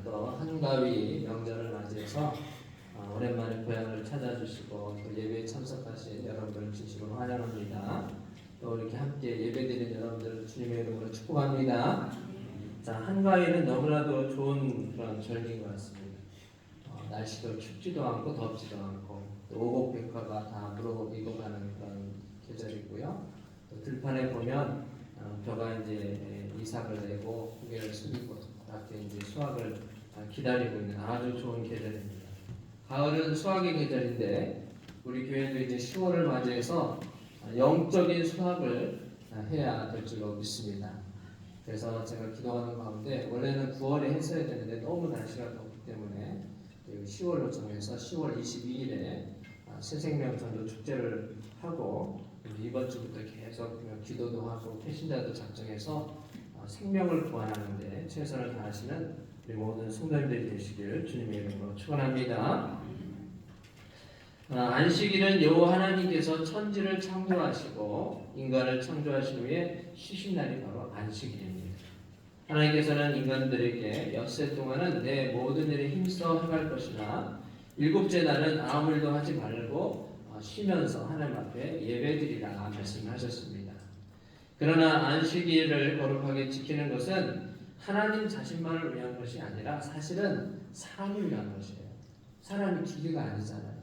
또 한가위 명절을 맞이해서 오랜만에 고향을 찾아주시고 또 예배에 참석하신 여러분을 진심으로 환영합니다. 또 이렇게 함께 예배드리는 여러분들을 주님의 이름으로 축복합니다. 자, 한가위는 너무나도 좋은 그런 절기인 것 같습니다. 날씨도 춥지도 않고 덥지도 않고 또 오곡백화가 다 무르익어가는 그런 계절이고요. 또 들판에 보면 벼가 이제 이삭을 내고 고개를 숙이고 앞에 이제 수확을 기다리고 있는 아주 좋은 계절입니다. 가을은 수확의 계절인데 우리 교회도 이제 10월을 맞이해서 영적인 수확을 해야 될 줄로 믿습니다. 그래서 제가 기도하는 가운데 원래는 9월에 했어야 되는데 너무 날씨가 덥기 때문에 10월로 정해서 10월 22일에 새생명 전도 축제를 하고 이번 주부터 계속 기도도 하고 패신자도 작정해서 생명을 구원하는데 최선을 다하시는 우리 모든 성도님들이 되시길 주님의 이름으로 축원합니다. 안식일은 여호와 하나님께서 천지를 창조하시고 인간을 창조하신 후에 쉬신 날이 바로 안식일입니다. 하나님께서는 인간들에게 엿새 동안은 내 모든 일에 힘써 행할 것이나 일곱째 날은 아무 일도 하지 말고 쉬면서 하나님 앞에 예배드리라 말씀하셨습니다. 그러나 안식일을 거룩하게 지키는 것은 하나님 자신만을 위한 것이 아니라 사실은 사람을 위한 것이에요. 사람이 기계가 아니잖아요.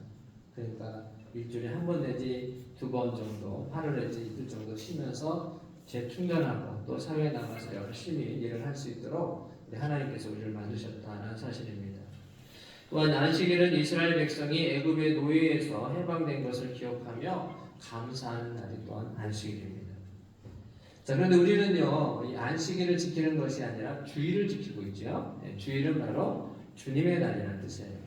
그러니까 일주일에 한 번 내지 두 번 정도, 하루 내지 이틀 정도 쉬면서 재충전하고 또 사회에 나가서 열심히 일을 할 수 있도록 하나님께서 우리를 만드셨다는 사실입니다. 또한 안식일은 이스라엘 백성이 애굽의 노예에서 해방된 것을 기억하며 감사하는 날이 또한 안식일입니다. 자, 그런데 우리는요, 이 안식일을 지키는 것이 아니라 주일을 지키고 있죠. 주일은 바로 주님의 날이라는 뜻이에요.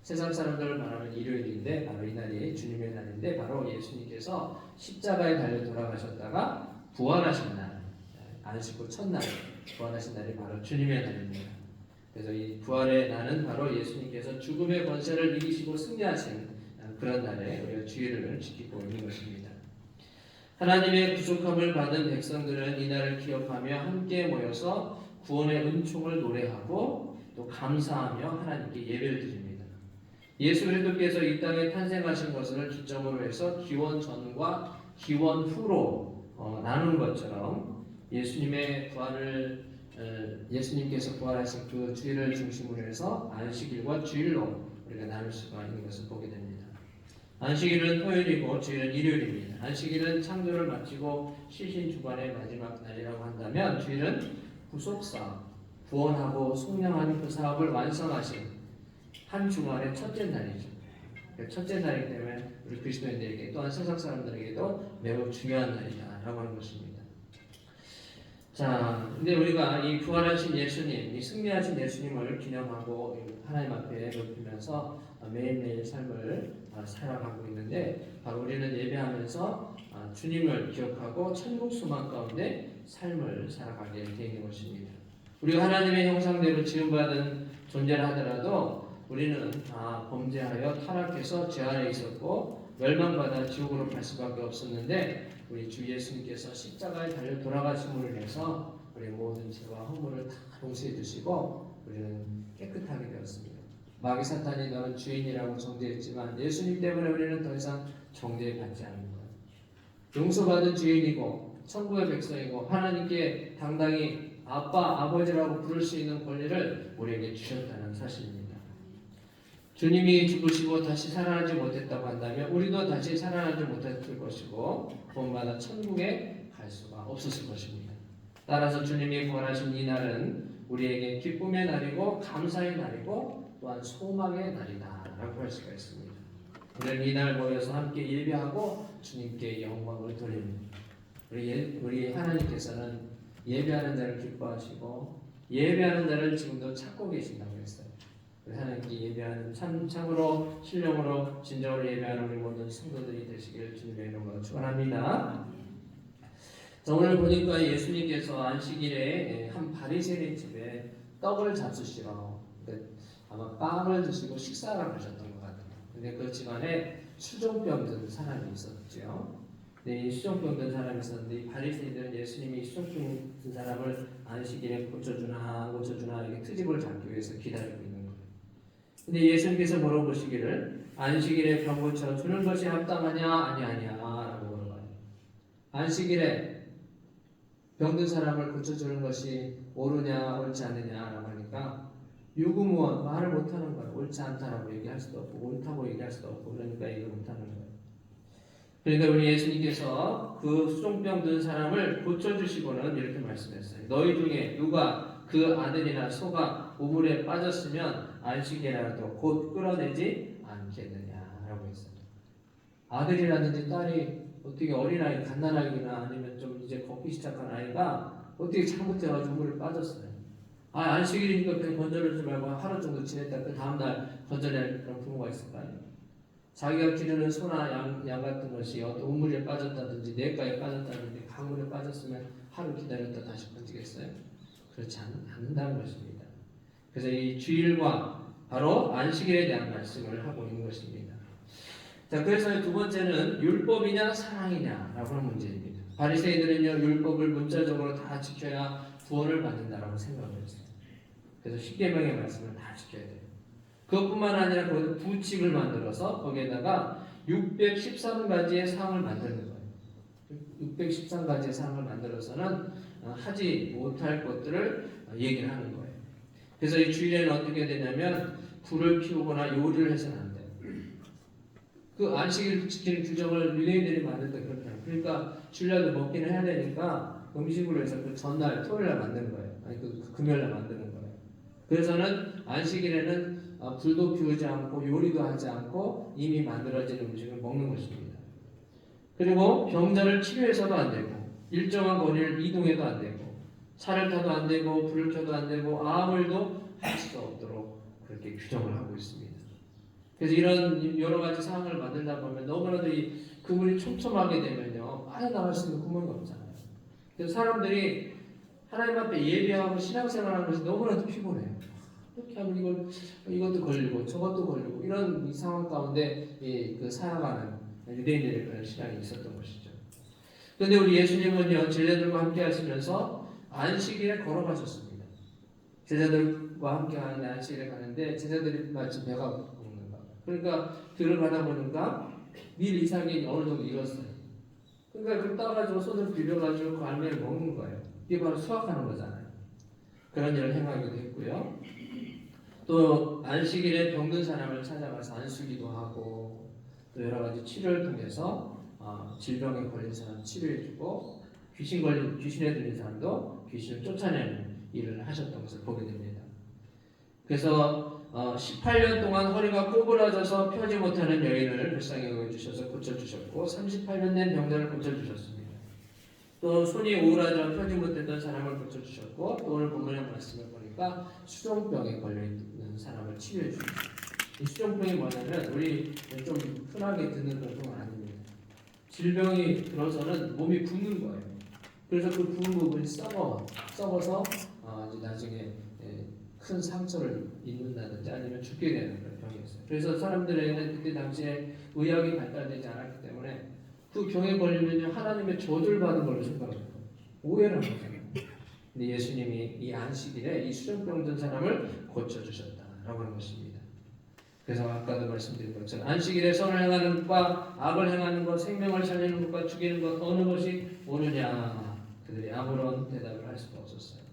세상 사람들을 말하면 일요일인데 바로 이 날이 주님의 날인데 바로 예수님께서 십자가에 달려 돌아가셨다가 부활하신 날, 안식 후 첫날 부활하신 날이 바로 주님의 날입니다. 그래서 이 부활의 날은 바로 예수님께서 죽음의 권세를 이기시고 승리하신 그런 날에 우리가 주일을 지키고 있는 것입니다. 하나님의 구속함을 받은 백성들은 이 날을 기억하며 함께 모여서 구원의 은총을 노래하고 또 감사하며 하나님께 예배를 드립니다. 예수 그리스도께서 이 땅에 탄생하신 것을 기점으로 해서 기원 전과 기원 후로 나눈 것처럼 예수님께서 부활하신 그 주일을 중심으로 해서 안식일과 주일로 우리가 나눌 수가 있는 것을 보게 됩니다. 안식일은 토요일이고 주일은 일요일입니다. 안식일은 창조를 마치고 쉬신 주간의 마지막 날이라고 한다면 주일은 구속사업, 구원하고 속량하는 그 사업을 완성하신 한 주간의 첫째 날이죠. 첫째 날이기 때문에 우리 그리스도인들에게 또한 세상 사람들에게도 매우 중요한 날이다라고 하는 것입니다. 자, 근데 우리가 이 부활하신 예수님, 이 승리하신 예수님을 기념하고 하나님 앞에 높이면서 매일매일 삶을 살아가고 있는데 바로 우리는 예배하면서 주님을 기억하고 천국 소망 가운데 삶을 살아가게 되어 있는 것입니다. 우리가 하나님의 형상대로 지음받은 존재를 하더라도 우리는 다 범죄하여 타락해서 죄 안에 있었고 멸망받아 지옥으로 갈 수밖에 없었는데 우리 주 예수님께서 십자가에 달려 돌아가심으로 인해서 우리 모든 죄와 허물을 다 용서해 주시고 우리는 깨끗하게 되었습니다. 마귀 사탄이 너는 주인이라고 정죄했지만 예수님 때문에 우리는 더 이상 정죄받지 않는 거예요. 용서받은 주인이고 천국의 백성이고 하나님께 당당히 아빠, 아버지라고 부를 수 있는 권리를 우리에게 주셨다는 사실입니다. 주님이 죽으시고 다시 살아나지 못했다고 한다면 우리도 다시 살아나지 못했을 것이고 구원받아 천국에 갈 수가 없었을 것입니다. 따라서 주님이 부활하신 이 날은 우리에게 기쁨의 날이고 감사의 날이고 또한 소망의 날이다라고 할 수가 있습니다. 우리는 이날 모여서 함께 예배하고 주님께 영광을 돌립니다. 우리 하나님께서는 예배하는 자를 기뻐하시고 예배하는 자를 지금도 찾고 계신다고 했어요. 하나님께 예배하는 참으로 신령으로 진정으로 예배하는 우리 모든 성도들이 되시기를 주님의 이름으로 축원합니다. 오늘 보니까 예수님께서 안식일에 한 바리새인 집에 떡을 잡수시러 아마 빵을 드시고 식사를 하셨던 것 같아요. 근데 그 집안에 수종병 든 사람이 있었죠. 이 수종병 든 사람이 있었는데 이 바리새인들은 예수님이 수종병 든 사람을 안식일에 고쳐주나 안 고쳐주나 이렇게 트집을 잡기 위해서 기다리고 있는 거예요. 근데 예수님께서 물어보시기를 안식일에 병 고쳐 주는 것이 합당하냐 아니하냐 라고 물어봐요. 안식일에 병든 사람을 고쳐주는 것이 옳으냐 옳지 않느냐라고 하니까 유구무원 말을 못하는 거예요. 옳지 않다라고 얘기할 수도 없고 옳다고 얘기할 수도 없고 그러니까 얘기를 못하는 거예요. 그러니까 우리 예수님께서 그 수종병 든 사람을 고쳐주시고는 이렇게 말씀했어요. 너희 중에 누가 그 아들이나 소가 우물에 빠졌으면 안식일이라도 곧 끌어내지 않겠느냐라고 했어요. 아들이라든지 딸이 어떻게 어린아이, 갓난아기나 아니면 좀 이제 걷기 시작한 아이가 어떻게 잘못해가지고 물에 빠졌어요. 안식일이니까 그냥 건져내지 말고 하루 정도 지냈다 그 다음날 건져낼 그런 부모가 있을까요? 자기가 기르는 소나 양 같은 것이 어떤 우물에 빠졌다든지 냇가에 빠졌다든지 강물에 빠졌으면 하루 기다렸다 다시 건지겠어요? 그렇지 않는다는 것입니다. 그래서 이 주일과 바로 안식일에 대한 말씀을 하고 있는 것입니다. 자, 그래서 두 번째는 율법이냐 사랑이냐라고 하는 문제입니다. 바리새인들은요 율법을 문자적으로 다 지켜야 구원을 받는다라고 생각을 했어요. 그래서 십계명의 말씀을 다 지켜야 돼요. 그것뿐만 아니라 거기서 부칙을 만들어서 거기에다가 613가지의 사항을 만드는 거예요. 613가지의 사항을 만들어서는 하지 못할 것들을 얘기를 하는 거예요. 그래서 이 주일에는 어떻게 되냐면 불을 피우거나 요리를 해서는 안 돼요. 그 안식일 지키는 규정을 유대인들이 만들 때 그렇게 해요. 그러니까 주일날도 먹기는 해야 되니까 음식으로 해서 그 전날 토요일날 만드는 거예요. 아니 그 금요일날 만드는 거예요. 그래서는 안식일에는 불도 피우지 않고 요리도 하지 않고 이미 만들어진 음식을 먹는 것입니다. 그리고 병자를 치료해서도 안 되고 일정한 거리를 이동해도 안 되고 차를 타도 안 되고 불을 켜도 안 되고 아무 일도 할 수 없도록 그렇게 규정을 하고 있습니다. 그래서 이런 여러 가지 상황을 만들다 보면 너무나도 이 그물이 촘촘하게 되면요 빠져나갈 수 있는 구멍이 없잖아요. 그래서 사람들이 하나님 앞에 예배하고 신앙생활하는 것이 너무나도 피곤해요. 이렇게 하면 이것도 걸리고 저것도 걸리고 이런 이 상황 가운데 그 살아가는 유대인들의 그런 시간이 있었던 것이죠. 그런데 우리 예수님은요 제자들과 함께 하시면서 안식일에 걸어가셨습니다. 제자들과 함께 하는 안식일에 가는데 제자들이 마치 배가 고픈가. 그러니까 들어가다 보니까 밀 이상이 어느 정도 익었어요. 그러니까 그 따가지고 손을 비벼가지고 그 알맹이를 먹는 거예요. 이게 바로 수확하는 거잖아요. 그런 일을 행하기도 했고요. 또 안식일에 병든 사람을 찾아가서 안수기도 하고 또 여러 가지 치료를 통해서 질병에 걸린 사람 치료해주고 귀신에 들린 사람도 귀신을 쫓아내는 일을 하셨던 것을 보게 됩니다. 그래서 18년 동안 허리가 꼬부라져서 펴지 못하는 여인을 불쌍히 여겨주셔서 고쳐주셨고 38년 된 병자를 고쳐주셨습니다. 또 손이 오그라져 펴지 못했던 사람을 고쳐주셨고 또 오늘 본문의 말씀을 보니까 수종병에 걸려있는 사람을 치료해 주셨습니다. 이 수종병이 뭐냐면 우리 좀 흔하게 듣는 그런 병은 아닙니다. 질병이 들어서는 몸이 붓는 거예요. 그래서 그 부은 부분이 썩어서 이제 나중에 큰 상처를 입는다든지 아니면 죽게 되는 그런 병이 있어요. 그래서 사람들에게는 그때 당시에 의학이 발달되지 않았기 때문에 그 병에 걸리면 하나님의 저주를 받은 걸로 생각해요. 오해를 하는 거예요. 근데 예수님이 이 안식일에 이 수종병 든 사람을 고쳐주셨다라고 하는 것입니다. 그래서 아까도 말씀드린 것처럼 안식일에 선을 행하는 것과 악을 행하는 것, 생명을 살리는 것과 죽이는 것 어느 것이 옳으냐 그들이 아무런 대답을 할 수가 없었어요.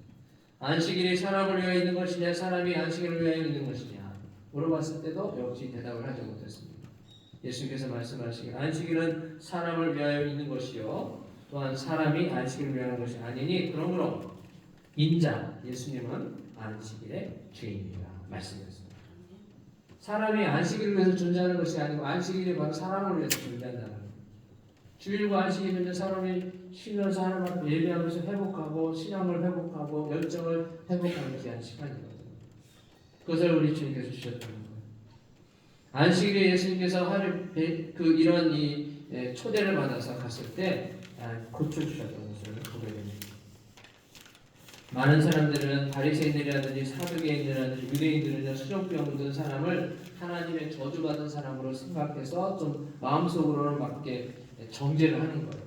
안식일이 사람을 위하여 있는 것이냐 사람이 안식일을 위하여 있는 것이냐 물어봤을 때도 역시 대답을 하지 못했습니다. 예수님께서 말씀하시기를 안식일은 사람을 위하여 있는 것이요 또한 사람이 안식일을 위하는 것이 아니니 그러므로 인자 예수님은 안식일의 주인이라 말씀하셨습니다. 사람이 안식일을 위해서 존재하는 것이 아니고 안식일이 바로 사람을 위해서 존재한다는 거예요. 주일과 안식일은 사람이 쉬면서 하나님 앞에 예배하면서 회복하고 신앙을 회복하고 열정을 회복하는 귀한 시간이거든요. 그것을 우리 주님께서 주셨다는 거예요. 안식일에 예수님께서 이런 초대를 받아서 갔을 때 고쳐주셨던 것을 보게 됩니다. 많은 사람들은 바리새인들이라든지 사두개인들이라든지 유대인들은 수종병 든 사람을 하나님의 저주받은 사람으로 생각해서 좀 마음속으로는 맞게 정죄를 하는 거예요.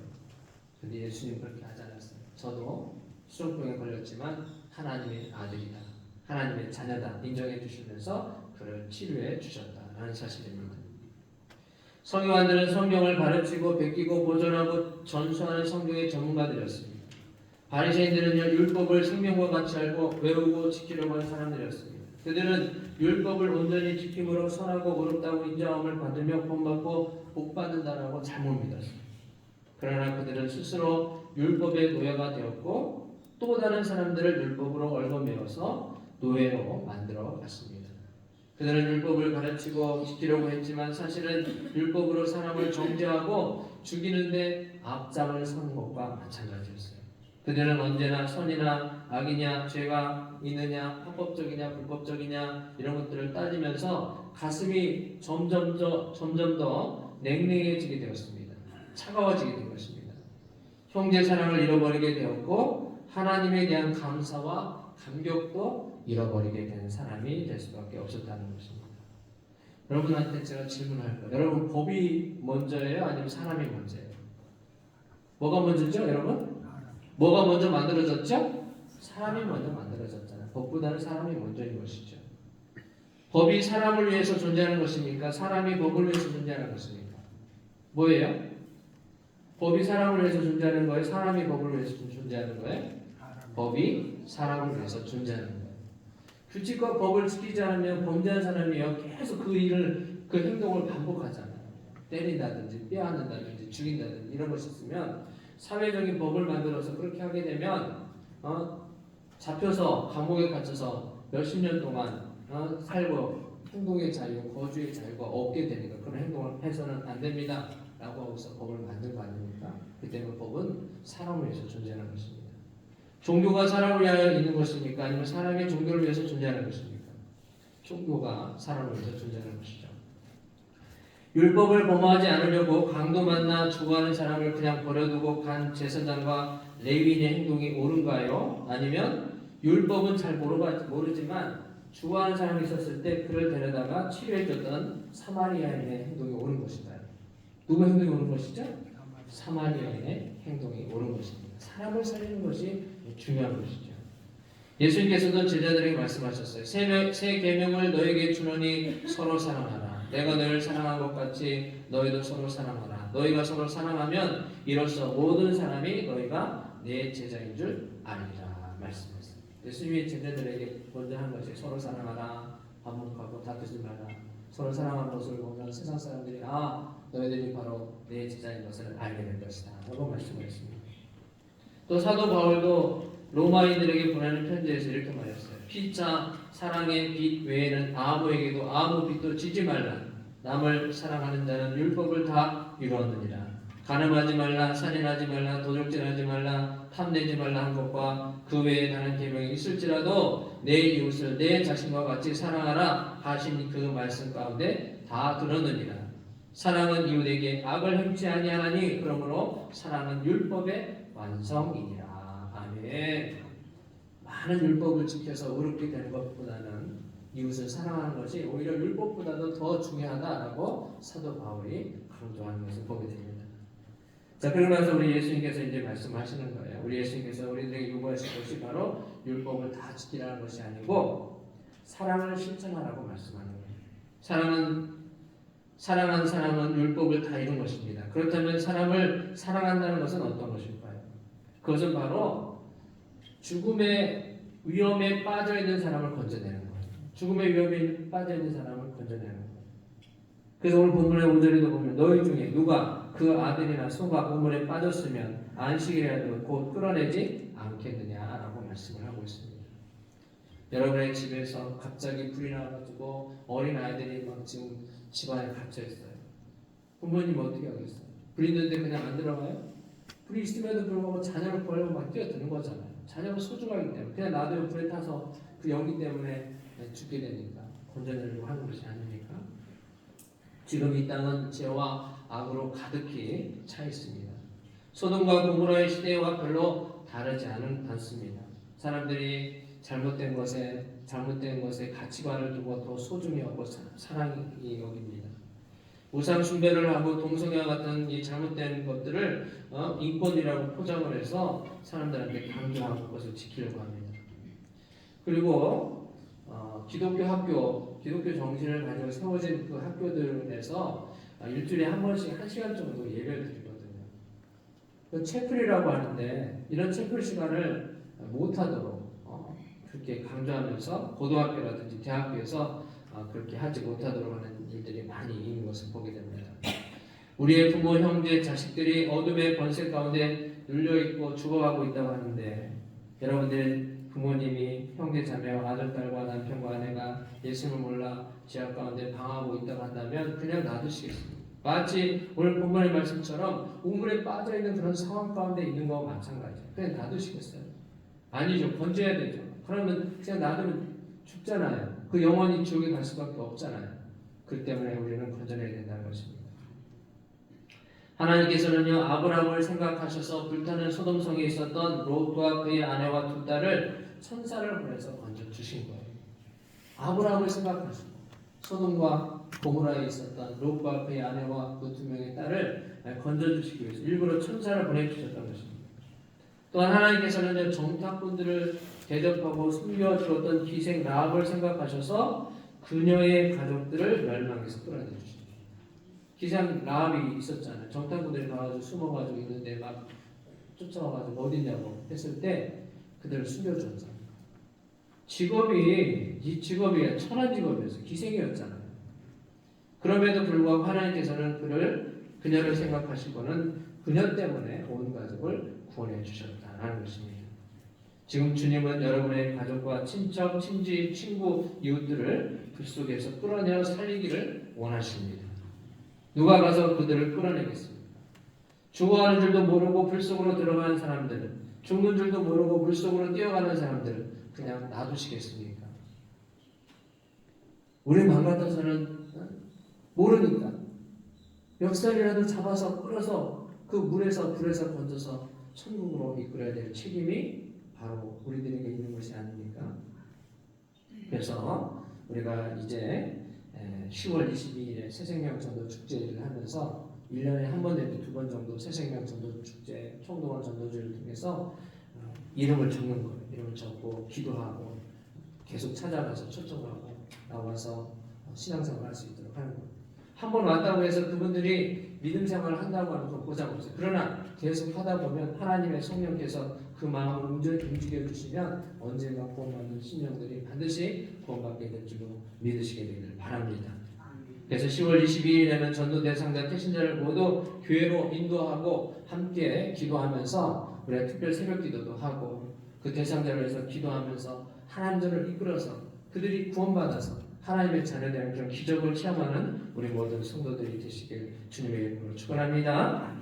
근데 예수님 그렇게 하지 않았어요. 저도 수종병에 걸렸지만 하나님의 아들이다, 하나님의 자녀다 인정해 주시면서 그를 치료해 주셨다라는 사실입니다. 성경관들은 성경을 가르치고 베끼고 보존하고 전수하는 성경의 전문가들이었습니다. 바리새인들은요, 율법을 생명과 같이 알고 외우고 지키려고 하는 사람들이었습니다. 그들은 율법을 온전히 지킴으로 선하고 의롭다고 인정함을 받으며 본받고 복받는다라고 잘못 믿었습니다. 그러나 그들은 스스로 율법의 노예가 되었고 또 다른 사람들을 율법으로 얽어매어서 노예로 만들어 갔습니다. 그들은 율법을 가르치고 지키려고 했지만 사실은 율법으로 사람을 정죄하고 죽이는데 앞장을 선 것과 마찬가지였어요. 그들은 언제나 선이나 악이냐, 죄가 있느냐, 합법적이냐, 불법적이냐 이런 것들을 따지면서 가슴이 점점 더 냉랭해지게 되었습니다. 차가워지게 된 것입니다. 형제 사랑을 잃어버리게 되었고 하나님에 대한 감사와 감격도 잃어버리게 된 사람이 될 수밖에 없었다는 것입니다. 여러분한테 제가 질문할 거예요. 여러분, 법이 먼저예요? 아니면 사람이 먼저예요? 뭐가 먼저죠, 여러분? 뭐가 먼저 만들어졌죠? 사람이 먼저 만들어졌잖아요. 법보다는 사람이 먼저인 것이죠. 법이 사람을 위해서 존재하는 것입니까? 사람이 법을 위해서 존재하는 것입니까? 뭐예요? 법이 사람을 위해서 존재하는 거예요? 사람이 법을 위해서 존재하는 거예요? 법이 사람을 위해서 존재하는 거예요. 규칙과 법을 지키지 않으면 범죄한 사람이요 계속 그 행동을 반복하잖아요. 때린다든지 빼앗는다든지 죽인다든지 이런 것이 있으면 사회적인 법을 만들어서 그렇게 하게 되면 잡혀서 감옥에 갇혀서 몇십 년 동안 살고 행동의 자유, 거주의 자유가 없게 되니까 그런 행동을 해서는 안 됩니다 라고 하고서 법을 만든 거 아닙니까? 그 때문에 법은 사람을 위해서 존재하는 것입니다. 종교가 사람을 위하여 있는 것입니까? 아니면 사람이 종교를 위해서 존재하는 것입니까? 종교가 사람을 위해서 존재하는 것이죠. 율법을 범하지 않으려고 강도 만나 주고하는 사람을 그냥 버려두고 간 제사장과 레위인의 행동이 옳은가요? 아니면 율법은 잘 모르지만 주고하는 사람이 있었을 때 그를 데려다가 치료해줬던 사마리아인의 행동이 옳은 것인가요? 누구 행동이 옳은 것이죠? 사마리아인의 행동이 옳은 것입니다. 사람을 살리는 것이 중요한 것이죠. 예수님께서도 제자들에게 말씀하셨어요. 새 계명을 너에게 주노니 서로 사랑하라. 내가 너희를 사랑한 것 같이 너희도 서로 사랑하라. 너희가 서로 사랑하면 이로써 모든 사람이 너희가 내 제자인 줄 아리라 말씀했어요. 예수님이 제자들에게 먼저 한 것이 서로 사랑하라. 반목하고 다투지 마라. 서로 사랑하는 모습을 보면 세상 사람들이 너희들이 바로 내 제자인 것을 알게 될 것이다 라고 말씀하셨습니다. 또 사도 바울도 로마인들에게 보내는 편지에서 이렇게 말했어요. 피차 사랑의 빛 외에는 아무에게도 아무 빛도 지지 말라. 남을 사랑하는 자는 율법을 다 이루었느니라. 간음하지 말라, 살인하지 말라, 도적질하지 말라, 탐내지 말라 한 것과 그 외에 다른 계명이 있을지라도 내 이웃을 내 자신과 같이 사랑하라 하신 그 말씀 가운데 다 들었느니라. 사랑은 이웃에게 악을 행치 아니하나니 그러므로 사랑은 율법의 완성이니라. 아멘. 많은 율법을 지켜서 의롭게 되는 것보다는 이웃을 사랑하는 것이 오히려 율법보다도 더 중요하다라고 사도 바울이 강조하는 것을 보게 됩니다. 자, 그러고 나서 우리 예수님께서 이제 말씀하시는 거예요. 우리 예수님께서 우리들에게 요구하실 것이 바로 율법을 다 지키라는 것이 아니고 사랑을 실천하라고 말씀하는 거예요. 사랑한 사람은 율법을 다 이룬 것입니다. 그렇다면 사람을 사랑한다는 것은 어떤 것일까요? 그것은 바로 죽음의 위험에 빠져 있는 사람을 건져내는 거예요. 죽음의 위험에 빠져 있는 사람을 건져내는 거예요. 그래서 오늘 본문의 5절에도 보면 너희 중에 누가 그 아들이나 소가 우물에 빠졌으면 안식일이라도 곧 끌어내지 않겠느냐라고 말씀을 하고 있습니다. 여러분의 집에서 갑자기 불이 나가지고 어린 아이들이 막 지금 집안에 갇혀 있어요. 부모님 어떻게 하겠어요? 불이 있는데 그냥 안 들어가요? 불이 있음에도 불구하고 자녀를 구하려고 막 뛰어드는 거잖아요. 자녀가 소중하기 때문에 그냥 놔두면 불에 타서 그 연기 때문에 죽게 되니까 건져내려고 하는 것이 아닙니까? 지금 이 땅은 죄와 악으로 가득히 차 있습니다. 소돔과 고모라의 시대와 별로 다르지 않습니다. 사람들이 잘못된 것에 가치관을 두고 더 소중히 여기고 사랑이 여깁니다. 우상 숭배를 하고 동성애와 같은 이 잘못된 것들을 인권이라고 포장을 해서 사람들한테 강조하고 그것을 지키려고 합니다. 그리고 기독교 학교, 기독교 정신을 가지고 세워진 그 학교들에서 일주일에 한 번씩 1시간 정도 예배를 드리거든요. 그 채플이라고 하는데 이런 채플 시간을 못하도록 그렇게 강조하면서 고등학교라든지 대학교에서 그렇게 하지 못하도록 하는 일들이 많이 있는 것을 보게 됩니다. 우리의 부모, 형제, 자식들이 어둠의 번세 가운데 눌려있고 죽어가고 있다고 하는데 여러분들 부모님이 형제, 자매와 아들, 딸과 남편과 아내가 예수님을 몰라 지하 가운데 방황하고 있다고 한다면 그냥 놔두시겠습니다. 마치 오늘 본문의 말씀처럼 우물에 빠져있는 그런 상황 가운데 있는 거와 마찬가지예요. 그냥 놔두시겠어요? 아니죠. 건져야 되죠. 그러면 그냥 놔두면 죽잖아요. 그 영원히 지옥에 갈 수밖에 없잖아요. 그 때문에 우리는 건져내야 된다는 것입니다. 하나님께서는요 아브라함을 생각하셔서 불타는 소돔성에 있었던 롯과 그의 아내와 두 딸을 천사를 보내서 건져 주신 거예요. 아브라함을 생각하시고 소돔과 고모라에 있었던 롯과 그의 아내와 그 두 명의 딸을 건져 주시기 위해서 일부러 천사를 보내주셨던 것입니다. 또한 하나님께서는 정탐꾼들을 대접하고 숨겨주었던 기생 라합을 생각하셔서 그녀의 가족들을 멸망해서 끌어내주십니다. 기생 라합이 있었잖아요. 정탐꾼들이 가가지고 숨어가지고 있는데 막 쫓아와가지고 어디냐고 했을 때 그들을 숨겨줬잖아요. 이 직업이 천한 직업이었어요. 기생이었잖아요. 그럼에도 불구하고 하나님께서는 그녀를 생각하시고는 그녀 때문에 온 가족을 구원해 주셨다는 것입니다. 지금 주님은 여러분의 가족과 친척, 친지, 친구, 이웃들을 불 속에서 끌어내어 살리기를 원하십니다. 누가 가서 그들을 끌어내겠습니까? 죽어가는 줄도 모르고 불 속으로 들어가는 사람들, 죽는 줄도 모르고 물 속으로 뛰어가는 사람들을 그냥 놔두시겠습니까? 우리 마음 같아서는 모르니까 멱살이라도 잡아서 끌어서 그 물에서 불에서 건져서 천국으로 이끌어야 될 책임이 바로 우리들에게 있는 것이 아닙니까? 그래서 우리가 이제 10월 22일에 새생명 전도 축제를 하면서 1년에 한 번 내지 2번 정도 새생명 전도 축제 총동원 전도주를 통해서 이름을 적는 거예요. 이름을 적고 기도하고 계속 찾아가서 초청하고 나와서 신앙생활을 할 수 있도록 하는 거예요. 한 번 왔다고 해서 그분들이 믿음 생활을 한다고 하는 건 보장 없어요. 그러나 계속 하다 보면 하나님의 성령께서 그 마음을 움직여 주시면 언젠가 구원받는 신령들이 반드시 구원받게 될 줄로 믿으시게 되기를 바랍니다. 그래서 10월 22일에는 전도 대상자 태신자를 모두 교회로 인도하고 함께 기도하면서 우리가 특별 새벽 기도도 하고 그 대상자를 위해서 기도하면서 하나님들을 이끌어서 그들이 구원받아서 하나님의 자녀되는 그런 기적을 체험하는 우리 모든 성도들이 되시길 주님의 이름으로 축원합니다.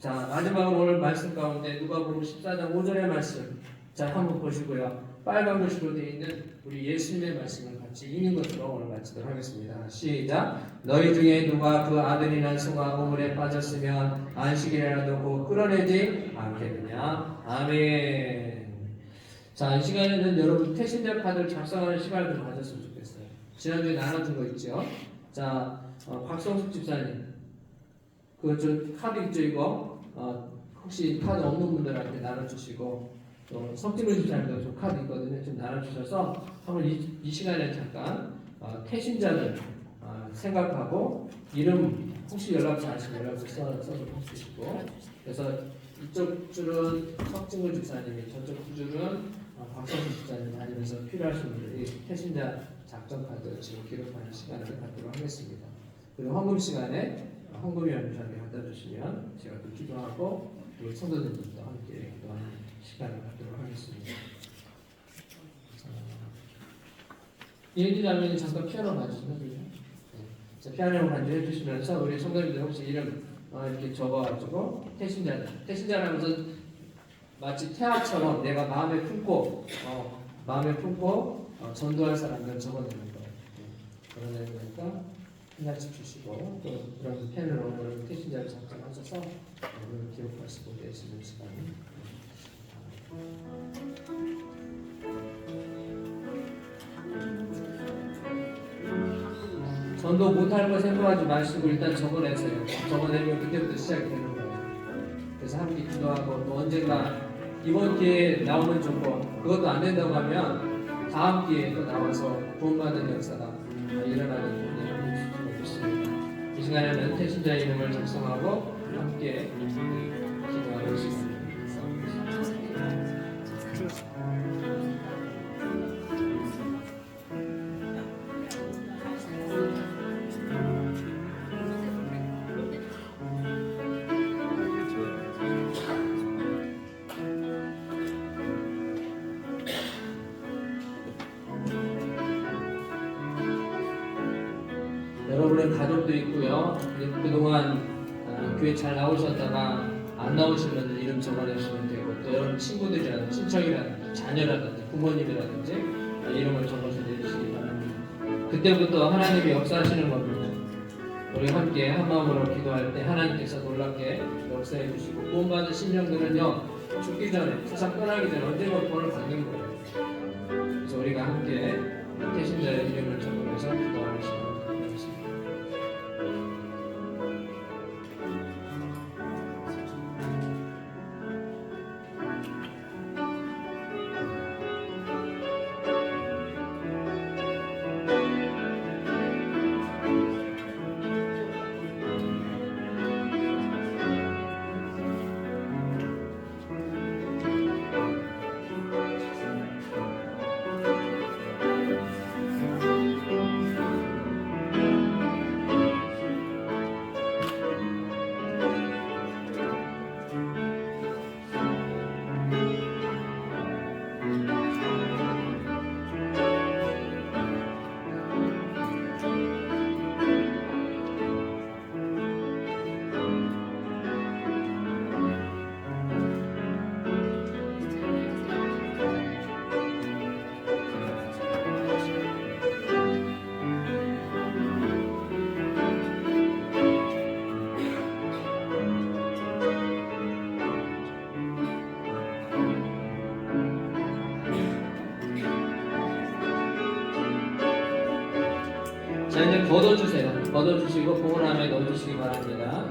자, 마지막으로 오늘 말씀 가운데 누가복음 14장 5절의 말씀 자 한번 보시고요. 빨간 글씨로 되어 있는 우리 예수님의 말씀을 같이 읽는 것으로 오늘 마치도록 하겠습니다. 시작. 너희 중에 누가 그 아들이나 소가 우물에 빠졌으면 안식일이라도 곧 끌어내지 않겠느냐. 아멘. 자, 이 시간에는 여러분 태신자 카드를 작성하는 시간을 좀 가졌으면 좋겠어요. 지난주에 나눠준 거 있죠. 자, 박성숙 집사님 그 카드 있죠 이거 혹시 카드 없는 분들한테 나눠주시고 또 석진우 집사님도 좀 카드 있거든요. 좀 나눠주셔서 한번 이 시간에 잠깐 태신자들 생각하고 이름 혹시 연락처 아시면 연락처 써서 보시고 그래서 이쪽 줄은 석진우 집사님이 저쪽 두 줄은 박성수 집사님 다니면서 필요하신 분들이 태신자 작전 카드 지금 기록하는 시간을 갖도록 하겠습니다. 그리고 헌금 시간에 헌금위원회 갖다 주시면 제가 또 기도하고 우리 성도들도 함께 기도하는 시간을 갖도록 하겠습니다. 예지 자매님 잠깐 피아노 봐주시면 돼요. 네. 피아노 반주해 주시면서 우리 성도님들 혹시 이름 이렇게 적어가지고 태신자라면서 마치 태아처럼 내가 마음에 품고 전도할 사람들 적어내는 거예요. 그러는 거니까 하나씩 주시고 또 그런 펜으로 여러분 태신자를 작성하셔서 오늘 기록하시고 계시는 시간. 전도 못할 거 생각하지 마시고 일단 적어내세요. 적어내면 그때부터 시작이 되는 거예요. 그래서 함께 기도하고 또 언젠가 이번 기회에 나오면 좋고 그것도 안 된다고 하면 다음 기회에 또 나와서 구원받는 역사가 일어나는 분이 함께 주시고 있습니다. 이 시간에는 태신자 이름을 작성하고 함께 기도하겠습니다. 여러분의 가족도 있고요. 그동안 교회 잘 나오셨다가 안 나오신 분들 이름 적어내시면 되고 또 여러분 친구들이라든지 친척이라든지 자녀라든지 부모님이라든지 이름을 적어서 내주시기 바랍니다. 그때부터 하나님이 역사하시는 겁니다. 우리 함께 한 마음으로 기도할 때 하나님께서 놀랍게 역사해 주시고 구원받은 심령들은요 죽기 전에 세상 떠나기 전에 언젠가 구원을 받는 거예요. 그래서 우리가 함께 태신자의 이름을 적으면서 기도하는 시간 갖겠습니다. 자 이제 걷어주세요. 걷어주시고 봉헌함에 넣어주시기 바랍니다.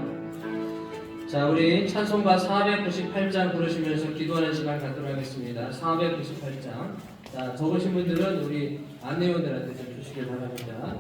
자 우리 찬송가 498장 부르시면서 기도하는 시간 갖도록 하겠습니다. 498장. 자 적으신 분들은 우리 안내원들한테 좀 주시기 바랍니다.